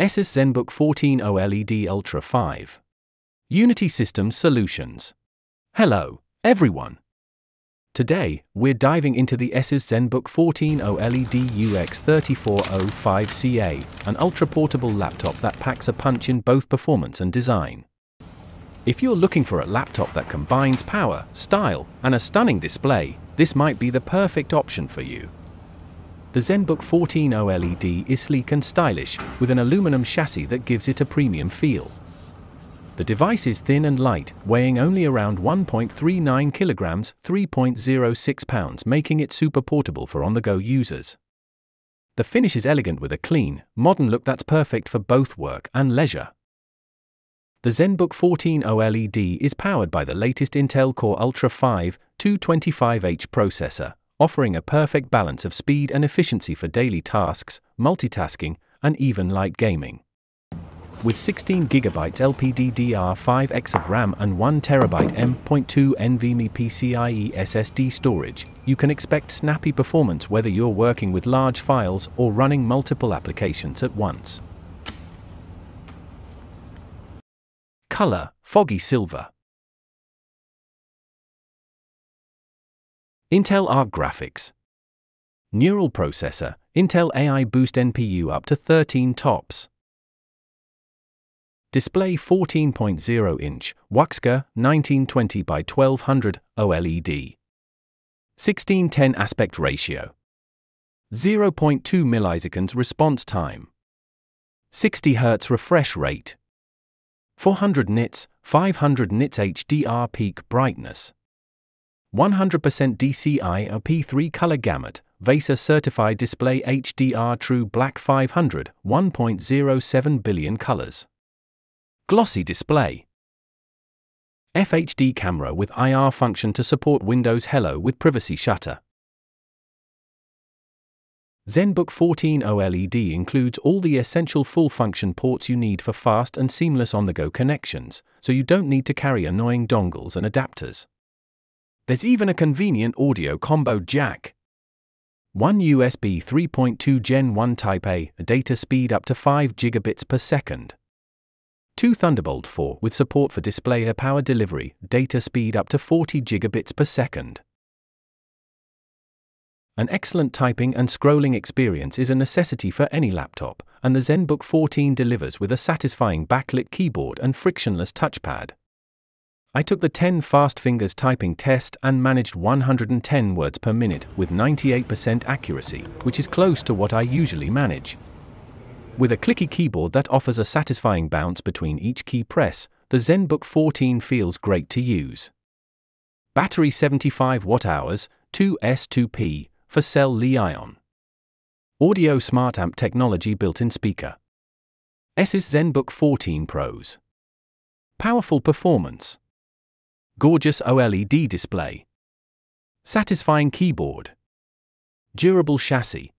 Asus Zenbook 14 OLED Ultra 5. Unity Systems Solutions. Hello, everyone. Today, we're diving into the Asus Zenbook 14 OLED UX3405CA, an ultra-portable laptop that packs a punch in both performance and design. If you're looking for a laptop that combines power, style, and a stunning display, this might be the perfect option for you. The Zenbook 14 OLED is sleek and stylish, with an aluminum chassis that gives it a premium feel. The device is thin and light, weighing only around 1.39 kilograms, 3.06 pounds, making it super portable for on-the-go users. The finish is elegant with a clean, modern look that's perfect for both work and leisure. The Zenbook 14 OLED is powered by the latest Intel Core Ultra 5 225H processor, offering a perfect balance of speed and efficiency for daily tasks, multitasking, and even light gaming. With 16GB LPDDR5X of RAM and 1TB M.2 NVMe PCIe SSD storage, you can expect snappy performance whether you're working with large files or running multiple applications at once. Color: foggy silver. Intel Arc Graphics. Neural processor, Intel AI Boost NPU up to 13 TOPS. Display 14.0-inch, Wuxka 1920 by 1200 OLED. 16:10 aspect ratio. 0.2 milliseconds response time. 60 Hz refresh rate. 400 nits, 500 nits HDR peak brightness. 100% DCI P3 color gamut, VESA certified display HDR True Black 500, 1.07 billion colors. Glossy display. FHD camera with IR function to support Windows Hello with privacy shutter. Zenbook 14 OLED includes all the essential full-function ports you need for fast and seamless on-the-go connections, so you don't need to carry annoying dongles and adapters. There's even a convenient audio combo jack. One USB 3.2 Gen 1 Type A, data speed up to 5 gigabits per second. 2 Thunderbolt 4 with support for display power delivery, data speed up to 40 gigabits per second. An excellent typing and scrolling experience is a necessity for any laptop, and the Zenbook 14 delivers with a satisfying backlit keyboard and frictionless touchpad. I took the 10 fast fingers typing test and managed 110 words per minute with 98% accuracy, which is close to what I usually manage. With a clicky keyboard that offers a satisfying bounce between each key press, the Zenbook 14 feels great to use. Battery 75 watt-hours, 2S2P, for cell Li-ion. Audio Smart Amp technology built-in speaker. Asus Zenbook 14 Pros. Powerful performance. Gorgeous OLED display. Satisfying keyboard. Durable chassis.